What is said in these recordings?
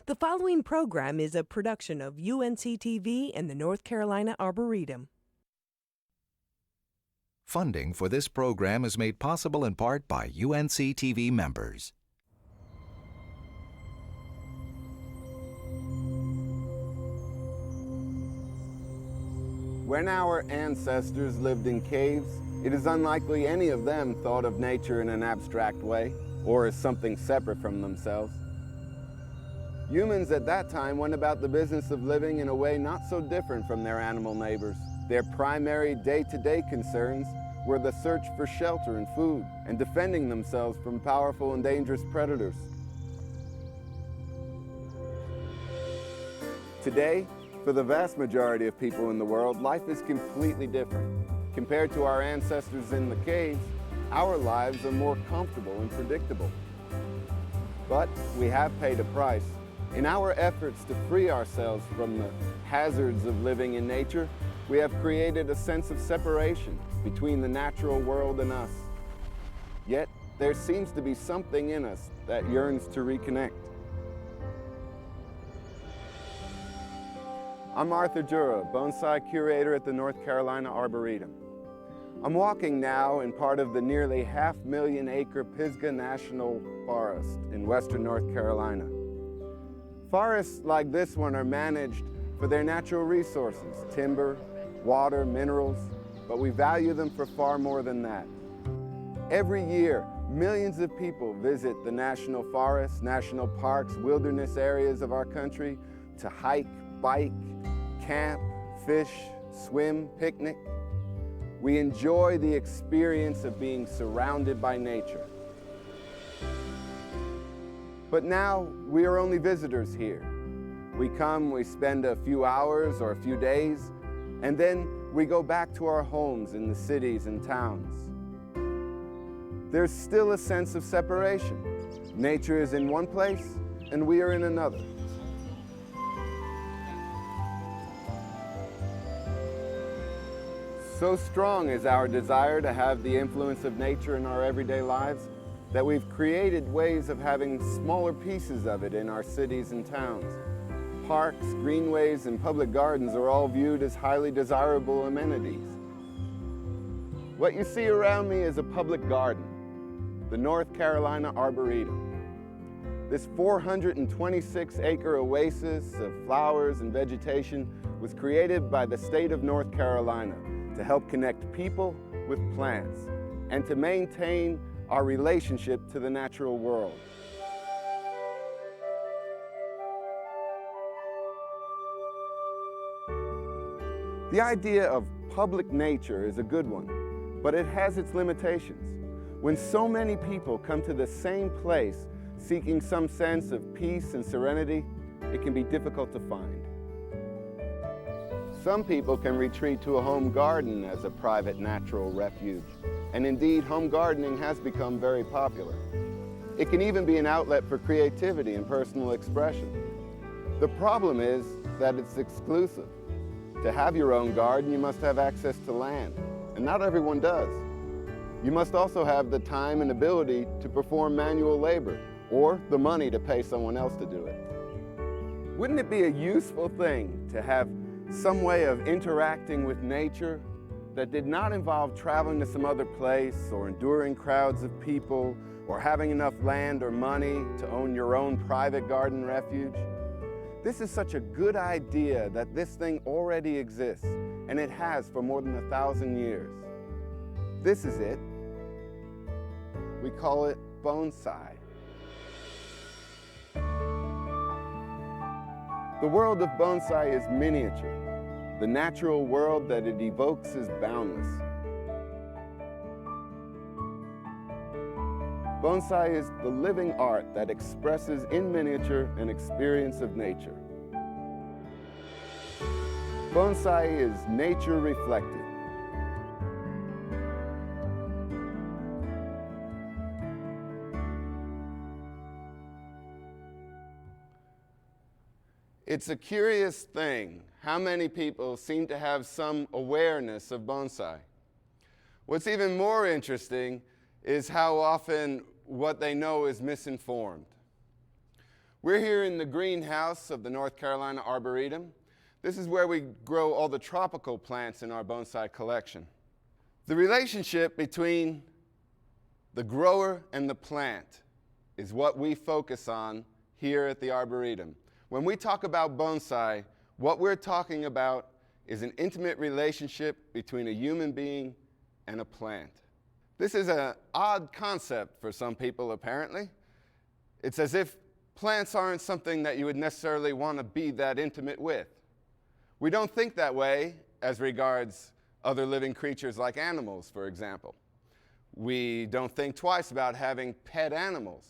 The following program is a production of UNC-TV and the North Carolina Arboretum. Funding for this program is made possible in part by UNC-TV members. When our ancestors lived in caves, it is unlikely any of them thought of nature in an abstract way or as something separate from themselves. Humans at that time went about the business of living in a way not so different from their animal neighbors. Their primary day-to-day concerns were the search for shelter and food and defending themselves from powerful and dangerous predators. Today, for the vast majority of people in the world, life is completely different. Compared to our ancestors in the caves, our lives are more comfortable and predictable. But we have paid a price. In our efforts to free ourselves from the hazards of living in nature, we have created a sense of separation between the natural world and us. Yet, there seems to be something in us that yearns to reconnect. I'm Arthur Joura, Bonsai Curator at the North Carolina Arboretum. I'm walking now in part of the nearly 500,000-acre Pisgah National Forest in western North Carolina. Forests like this one are managed for their natural resources, timber, water, minerals, but we value them for far more than that. Every year, millions of people visit the national forests, national parks, wilderness areas of our country to hike, bike, camp, fish, swim, picnic. We enjoy the experience of being surrounded by nature. But now, we are only visitors here. We come, we spend a few hours or a few days, and then we go back to our homes in the cities and towns. There's still a sense of separation. Nature is in one place, and we are in another. So strong is our desire to have the influence of nature in our everyday lives that we've created ways of having smaller pieces of it in our cities and towns. Parks, greenways, and public gardens are all viewed as highly desirable amenities. What you see around me is a public garden, the North Carolina Arboretum. This 426-acre oasis of flowers and vegetation was created by the state of North Carolina to help connect people with plants and to maintain our relationship to the natural world. The idea of public nature is a good one, but it has its limitations. When so many people come to the same place seeking some sense of peace and serenity, it can be difficult to find. Some people can retreat to a home garden as a private natural refuge, and indeed home gardening has become very popular. It can even be an outlet for creativity and personal expression. The problem is that it's exclusive. To have your own garden, you must have access to land, and not everyone does. You must also have the time and ability to perform manual labor, or the money to pay someone else to do it. Wouldn't it be a useful thing to have some way of interacting with nature that did not involve traveling to some other place or enduring crowds of people or having enough land or money to own your own private garden refuge? This is such a good idea that this thing already exists, and it has for more than 1,000 years. This is it. We call it bonsai. The world of bonsai is miniature. The natural world that it evokes is boundless. Bonsai is the living art that expresses in miniature an experience of nature. Bonsai is nature reflected. It's a curious thing how many people seem to have some awareness of bonsai. What's even more interesting is how often what they know is misinformed. We're here in the greenhouse of the North Carolina Arboretum. This is where we grow all the tropical plants in our bonsai collection. The relationship between the grower and the plant is what we focus on here at the Arboretum. When we talk about bonsai, what we're talking about is an intimate relationship between a human being and a plant. This is an odd concept for some people, apparently. It's as if plants aren't something that you would necessarily want to be that intimate with. We don't think that way as regards other living creatures like animals, for example. We don't think twice about having pet animals.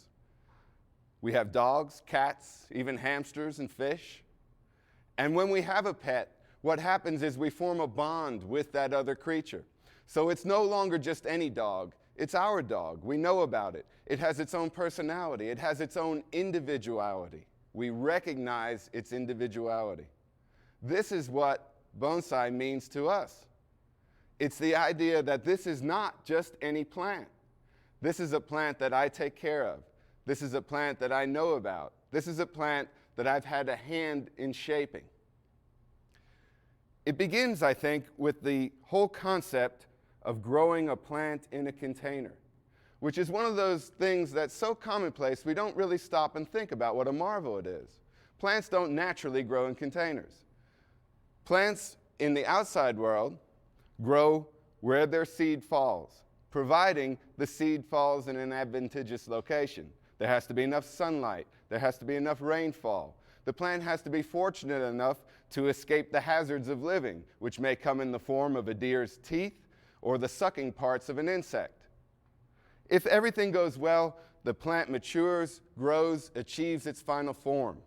We have dogs, cats, even hamsters and fish. And when we have a pet, what happens is we form a bond with that other creature. So it's no longer just any dog. It's our dog. We know about it. It has its own personality. It has its own individuality. We recognize its individuality. This is what bonsai means to us. It's the idea that this is not just any plant. This is a plant that I take care of. This is a plant that I know about. This is a plant that I've had a hand in shaping. It begins, I think, with the whole concept of growing a plant in a container, which is one of those things that's so commonplace we don't really stop and think about what a marvel it is. Plants don't naturally grow in containers. Plants in the outside world grow where their seed falls, providing the seed falls in an advantageous location. There has to be enough sunlight. There has to be enough rainfall. The plant has to be fortunate enough to escape the hazards of living, which may come in the form of a deer's teeth or the sucking parts of an insect. If everything goes well, the plant matures, grows, achieves its final form.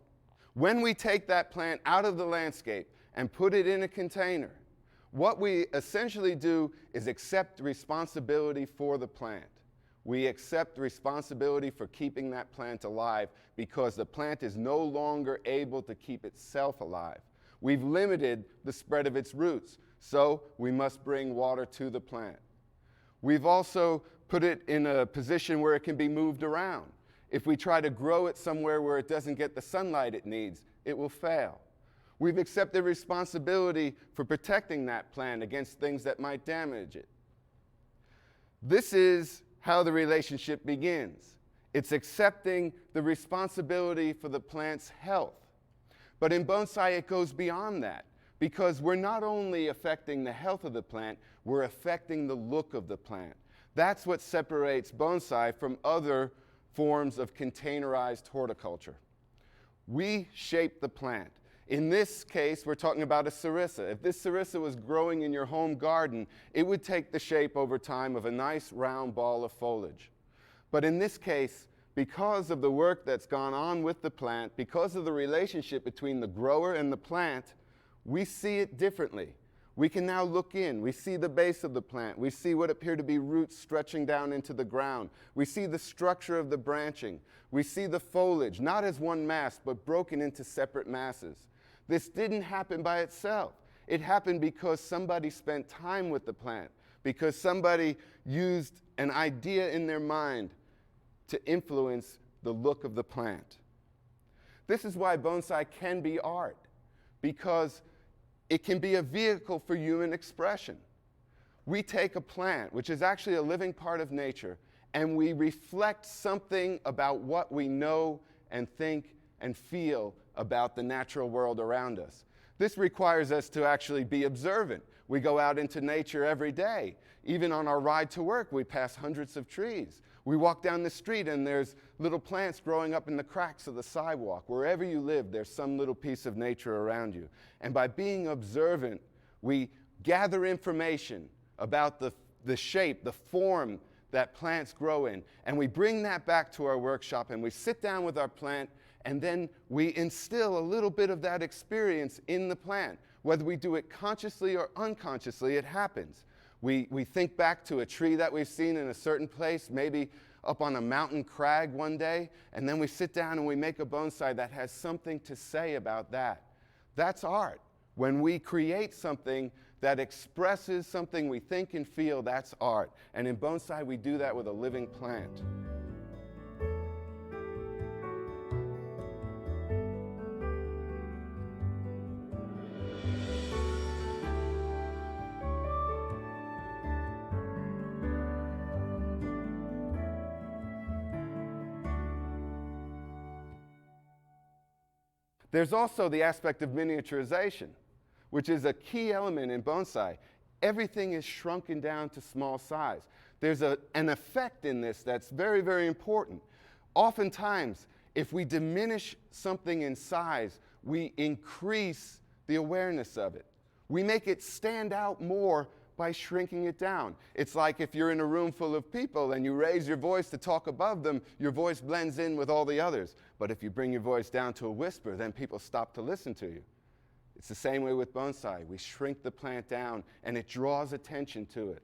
When we take that plant out of the landscape and put it in a container, what we essentially do is accept responsibility for the plant. We accept responsibility for keeping that plant alive because the plant is no longer able to keep itself alive. We've limited the spread of its roots, so we must bring water to the plant. We've also put it in a position where it can be moved around. If we try to grow it somewhere where it doesn't get the sunlight it needs, it will fail. We've accepted responsibility for protecting that plant against things that might damage it. This is how the relationship begins. It's accepting the responsibility for the plant's health. But in bonsai, it goes beyond that, because we're not only affecting the health of the plant, we're affecting the look of the plant. That's what separates bonsai from other forms of containerized horticulture. We shape the plant. In this case, we're talking about a sarissa. If this sarissa was growing in your home garden, it would take the shape over time of a nice round ball of foliage. But in this case, because of the work that's gone on with the plant, because of the relationship between the grower and the plant, we see it differently. We can now look in. We see the base of the plant. We see what appear to be roots stretching down into the ground. We see the structure of the branching. We see the foliage, not as one mass, but broken into separate masses. This didn't happen by itself. It happened because somebody spent time with the plant, because somebody used an idea in their mind to influence the look of the plant. This is why bonsai can be art, because it can be a vehicle for human expression. We take a plant, which is actually a living part of nature, and we reflect something about what we know and think and feel about the natural world around us. This requires us to actually be observant. We go out into nature every day. Even on our ride to work, we pass hundreds of trees. We walk down the street and there's little plants growing up in the cracks of the sidewalk. Wherever you live, there's some little piece of nature around you. And by being observant, we gather information about the shape, the form that plants grow in. And we bring that back to our workshop and we sit down with our plant, and then we instill a little bit of that experience in the plant. Whether we do it consciously or unconsciously, it happens. We think back to a tree that we've seen in a certain place, maybe up on a mountain crag one day, and then we sit down and we make a bonsai that has something to say about that. That's art. When we create something that expresses something we think and feel, that's art. And in bonsai, we do that with a living plant. There's also the aspect of miniaturization, which is a key element in bonsai. Everything is shrunken down to small size. There's an effect in this that's very, very important. Oftentimes, if we diminish something in size, we increase the awareness of it. We make it stand out more by shrinking it down. It's like if you're in a room full of people and you raise your voice to talk above them, your voice blends in with all the others. But if you bring your voice down to a whisper, then people stop to listen to you. It's the same way with bonsai. We shrink the plant down and it draws attention to it.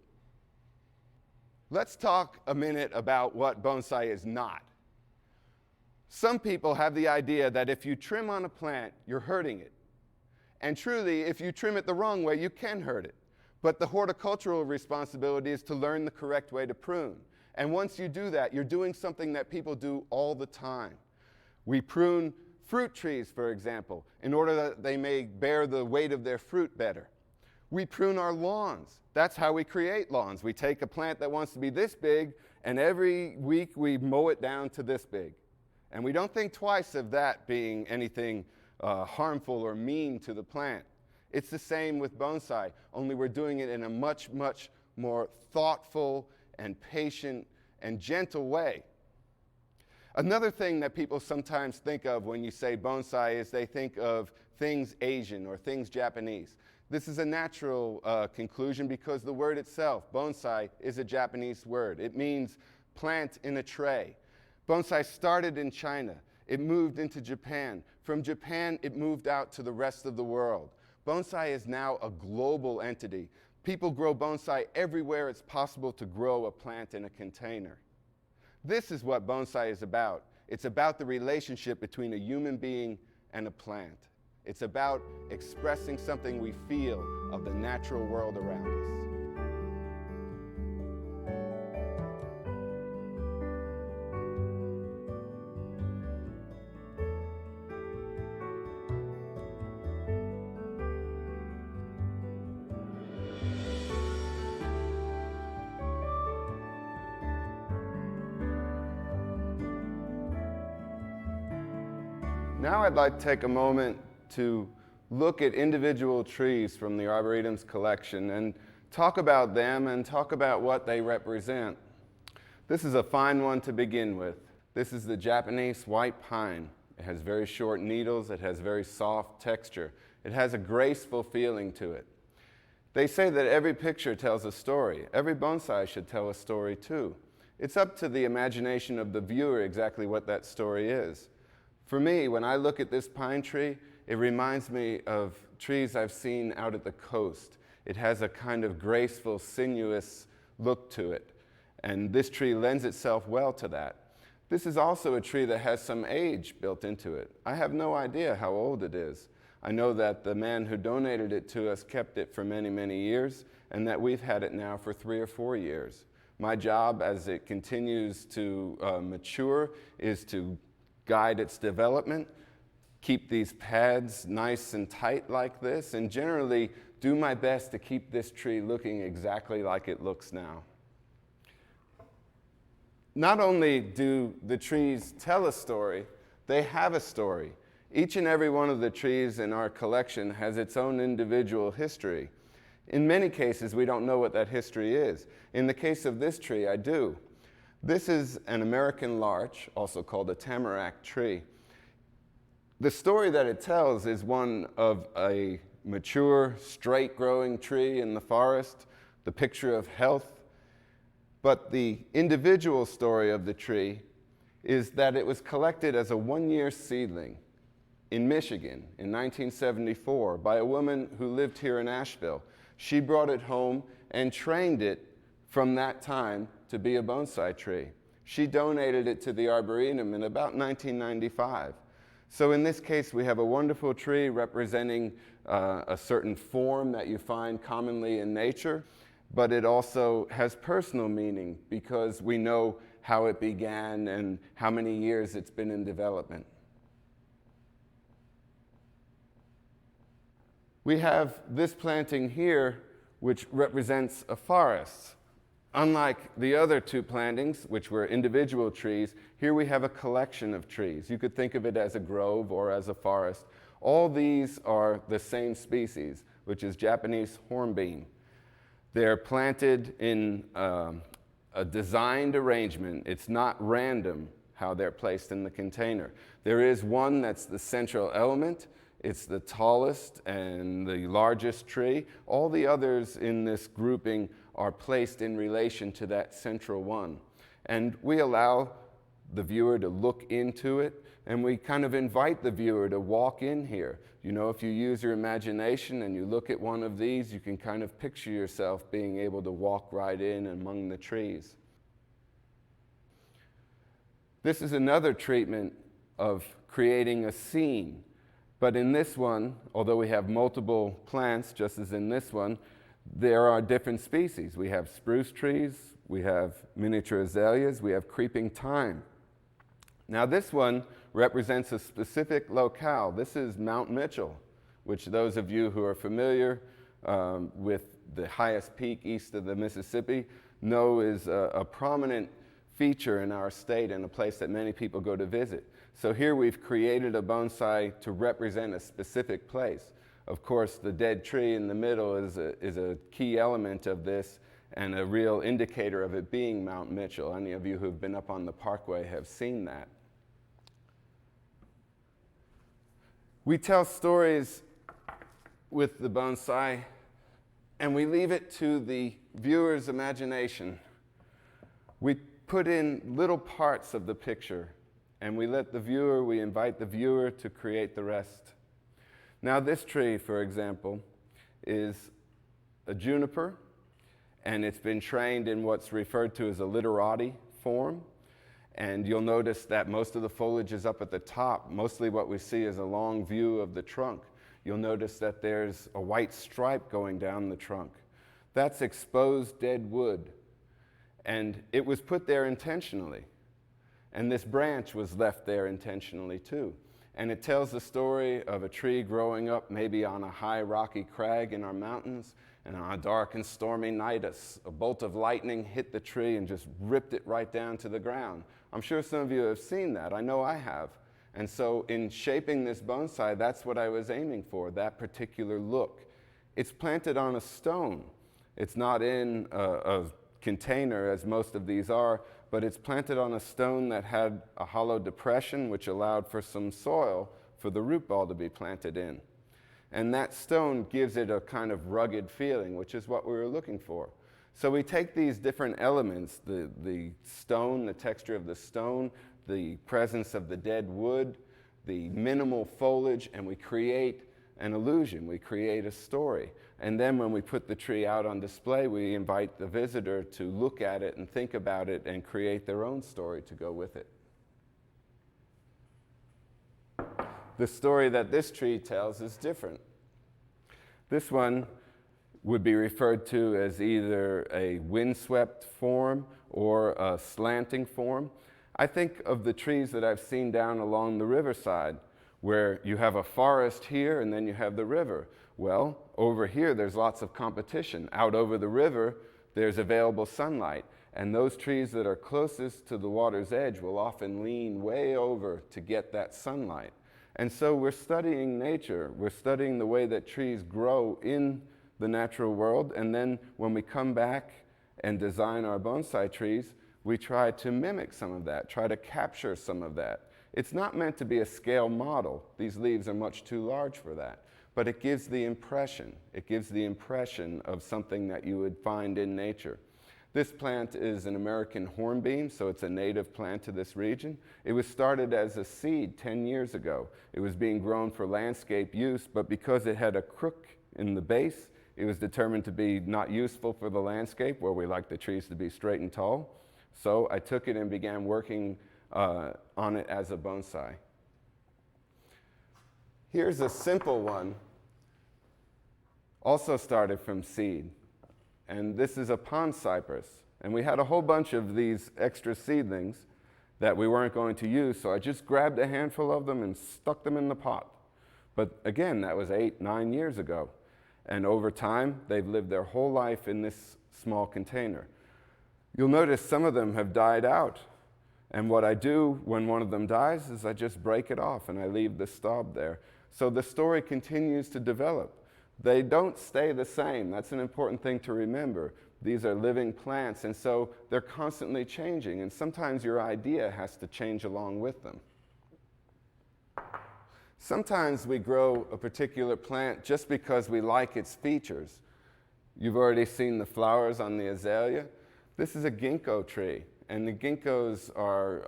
Let's talk a minute about what bonsai is not. Some people have the idea that if you trim on a plant, you're hurting it. And truly, if you trim it the wrong way, you can hurt it. But the horticultural responsibility is to learn the correct way to prune. And once you do that, you're doing something that people do all the time. We prune fruit trees, for example, in order that they may bear the weight of their fruit better. We prune our lawns. That's how we create lawns. We take a plant that wants to be this big, and every week we mow it down to this big. And we don't think twice of that being anything harmful or mean to the plant. It's the same with bonsai, only we're doing it in a much, much more thoughtful and patient and gentle way. Another thing that people sometimes think of when you say bonsai is they think of things Asian or things Japanese. This is a natural conclusion because the word itself, bonsai, is a Japanese word. It means plant in a tray. Bonsai started in China. It moved into Japan. From Japan, it moved out to the rest of the world. Bonsai is now a global entity. People grow bonsai everywhere it's possible to grow a plant in a container. This is what bonsai is about. It's about the relationship between a human being and a plant. It's about expressing something we feel of the natural world around us. Now I'd like to take a moment to look at individual trees from the Arboretum's collection and talk about them and talk about what they represent. This is a fine one to begin with. This is the Japanese white pine. It has very short needles. It has very soft texture. It has a graceful feeling to it. They say that every picture tells a story. Every bonsai should tell a story too. It's up to the imagination of the viewer exactly what that story is. For me, when I look at this pine tree, it reminds me of trees I've seen out at the coast. It has a kind of graceful, sinuous look to it, and this tree lends itself well to that. This is also a tree that has some age built into it. I have no idea how old it is. I know that the man who donated it to us kept it for many, many years, and that we've had it now for 3 or 4 years. My job as it continues to mature is to guide its development, keep these pads nice and tight like this, and generally do my best to keep this tree looking exactly like it looks now. Not only do the trees tell a story, they have a story. Each and every one of the trees in our collection has its own individual history. In many cases, we don't know what that history is. In the case of this tree, I do. This is an American larch, also called a tamarack tree. The story that it tells is one of a mature, straight-growing tree in the forest, the picture of health. But the individual story of the tree is that it was collected as a 1-year seedling in Michigan in 1974 by a woman who lived here in Asheville. She brought it home and trained it from that time to be a bonsai tree. She donated it to the Arboretum in about 1995. So in this case, we have a wonderful tree representing a certain form that you find commonly in nature, but it also has personal meaning because we know how it began and how many years it's been in development. We have this planting here, which represents a forest. Unlike the other two plantings, which were individual trees, here we have a collection of trees. You could think of it as a grove or as a forest. All these are the same species, which is Japanese hornbeam. They're planted in a designed arrangement. It's not random how they're placed in the container. There is one that's the central element. It's the tallest and the largest tree. All the others in this grouping are placed in relation to that central one. And we allow the viewer to look into it, and we kind of invite the viewer to walk in here. You know, if you use your imagination and you look at one of these, you can kind of picture yourself being able to walk right in among the trees. This is another treatment of creating a scene. But in this one, although we have multiple plants, just as in this one, there are different species. We have spruce trees, we have miniature azaleas, we have creeping thyme. Now this one represents a specific locale. This is Mount Mitchell, which those of you who are familiar with the highest peak east of the Mississippi know is a prominent feature in our state and a place that many people go to visit. So here we've created a bonsai to represent a specific place. Of course, the dead tree in the middle is a key element of this and a real indicator of it being Mount Mitchell. Any of you who've been up on the parkway have seen that. We tell stories with the bonsai, and we leave it to the viewer's imagination. We put in little parts of the picture, and we invite the viewer to create the rest. Now this tree, for example, is a juniper, and it's been trained in what's referred to as a literati form. And you'll notice that most of the foliage is up at the top. Mostly what we see is a long view of the trunk. You'll notice that there's a white stripe going down the trunk. That's exposed dead wood. And it was put there intentionally. And this branch was left there intentionally too. And it tells the story of a tree growing up maybe on a high rocky crag in our mountains, and on a dark and stormy night, a bolt of lightning hit the tree and just ripped it right down to the ground. I'm sure some of you have seen that. I know I have. And so in shaping this bonsai, that's what I was aiming for, that particular look. It's planted on a stone. It's not in a container, as most of these are, but it's planted on a stone that had a hollow depression, which allowed for some soil for the root ball to be planted in. And that stone gives it a kind of rugged feeling, which is what we were looking for. So we take these different elements, the stone, the texture of the stone, the presence of the dead wood, the minimal foliage, and we create an illusion, we create a story. And then when we put the tree out on display, we invite the visitor to look at it and think about it and create their own story to go with it. The story that this tree tells is different. This one would be referred to as either a windswept form or a slanting form. I think of the trees that I've seen down along the riverside, where you have a forest here and then you have the river. Well, over here there's lots of competition. Out over the river there's available sunlight, and those trees that are closest to the water's edge will often lean way over to get that sunlight. And so we're studying nature. We're studying the way that trees grow in the natural world, and then when we come back and design our bonsai trees, we try to mimic some of that, try to capture some of that. It's not meant to be a scale model. These leaves are much too large for that. But it gives the impression. It gives the impression of something that you would find in nature. This plant is an American hornbeam, so it's a native plant to this region. It was started as a seed 10 years ago. It was being grown for landscape use, but because it had a crook in the base, it was determined to be not useful for the landscape, where we like the trees to be straight and tall. So I took it and began working on it as a bonsai. Here's a simple one, also started from seed. And this is a pond cypress. And we had a whole bunch of these extra seedlings that we weren't going to use, so I just grabbed a handful of them and stuck them in the pot. But again, that was 8, 9 years ago. And over time, they've lived their whole life in this small container. You'll notice some of them have died out. And what I do when one of them dies is I just break it off and I leave the stub there. So the story continues to develop. They don't stay the same. That's an important thing to remember. These are living plants, and so they're constantly changing, and sometimes your idea has to change along with them. Sometimes we grow a particular plant just because we like its features. You've already seen the flowers on the azalea. This is a ginkgo tree. And the ginkgos are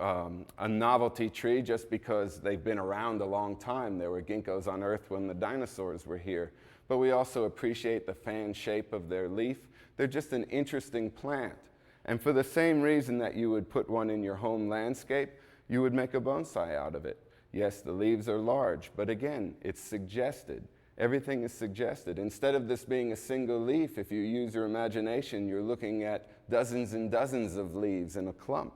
a novelty tree just because they've been around a long time. There were ginkgos on Earth when the dinosaurs were here. But we also appreciate the fan shape of their leaf. They're just an interesting plant. And for the same reason that you would put one in your home landscape, you would make a bonsai out of it. Yes, the leaves are large, but again, it's suggested. Everything is suggested. Instead of this being a single leaf, if you use your imagination, you're looking at dozens and dozens of leaves in a clump.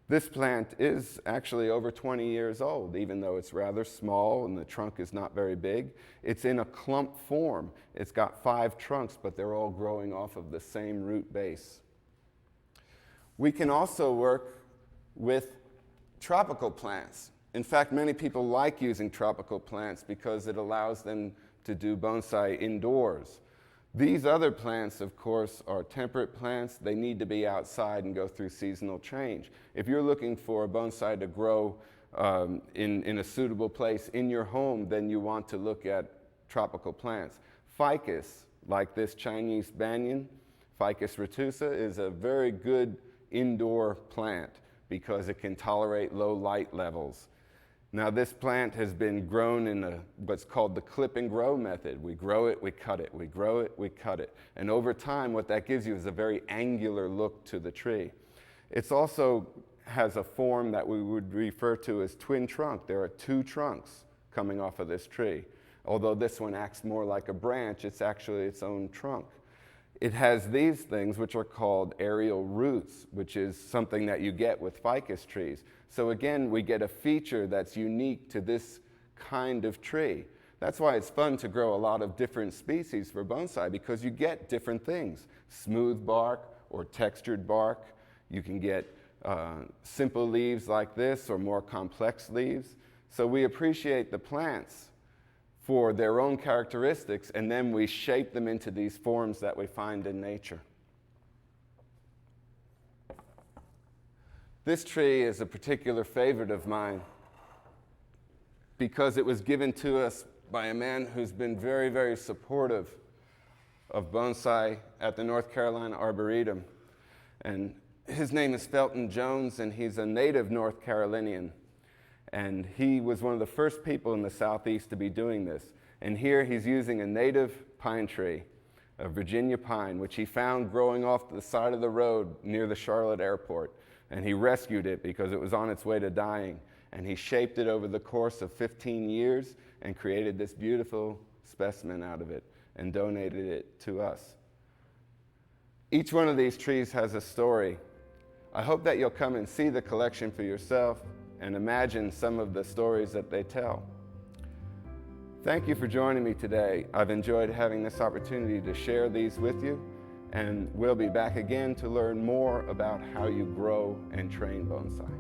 This plant is actually over 20 years old, even though it's rather small and the trunk is not very big. It's in a clump form. It's got 5 trunks, but they're all growing off of the same root base. We can also work with tropical plants. In fact, many people like using tropical plants because it allows them to do bonsai indoors. These other plants, of course, are temperate plants. They need to be outside and go through seasonal change. If you're looking for a bonsai to grow in a suitable place in your home, then you want to look at tropical plants. Ficus, like this Chinese banyan, Ficus retusa, is a very good indoor plant because it can tolerate low light levels. Now, this plant has been grown in what's called the clip and grow method. We grow it, we cut it, we grow it, we cut it. And over time, what that gives you is a very angular look to the tree. It also has a form that we would refer to as twin trunk. There are 2 trunks coming off of this tree. Although this one acts more like a branch, it's actually its own trunk. It has these things which are called aerial roots, which is something that you get with ficus trees. So again, we get a feature that's unique to this kind of tree. That's why it's fun to grow a lot of different species for bonsai, because you get different things. Smooth bark or textured bark. You can get simple leaves like this or more complex leaves. So we appreciate the plants for their own characteristics, and then we shape them into these forms that we find in nature. This tree is a particular favorite of mine because it was given to us by a man who's been very, very supportive of bonsai at the North Carolina Arboretum. And his name is Felton Jones, and he's a native North Carolinian. And he was one of the first people in the Southeast to be doing this. And here he's using a native pine tree, a Virginia pine, which he found growing off the side of the road near the Charlotte airport. And he rescued it because it was on its way to dying. And he shaped it over the course of 15 years and created this beautiful specimen out of it and donated it to us. Each one of these trees has a story. I hope that you'll come and see the collection for yourself and imagine some of the stories that they tell. Thank you for joining me today. I've enjoyed having this opportunity to share these with you, and we'll be back again to learn more about how you grow and train bonsai.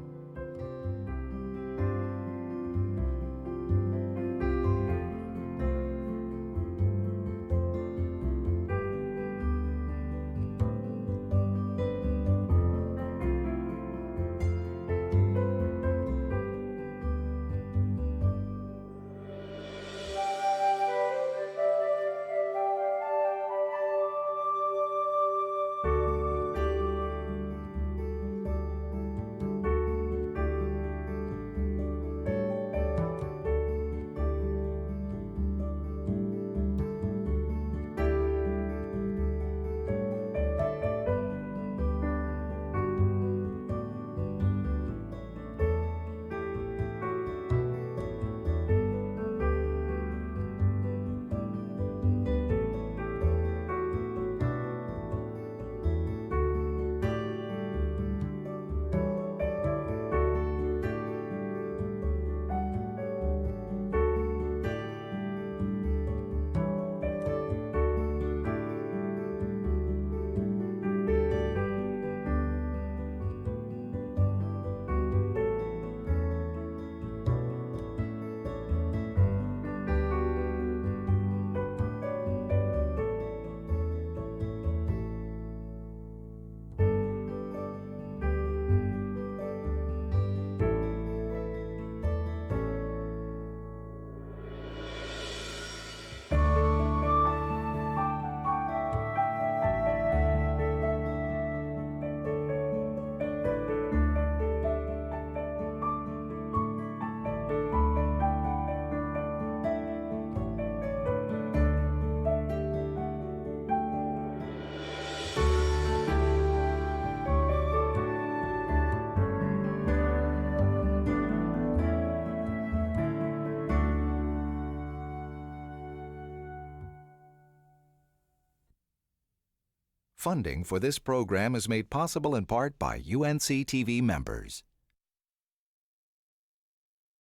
Funding for this program is made possible in part by UNC-TV members.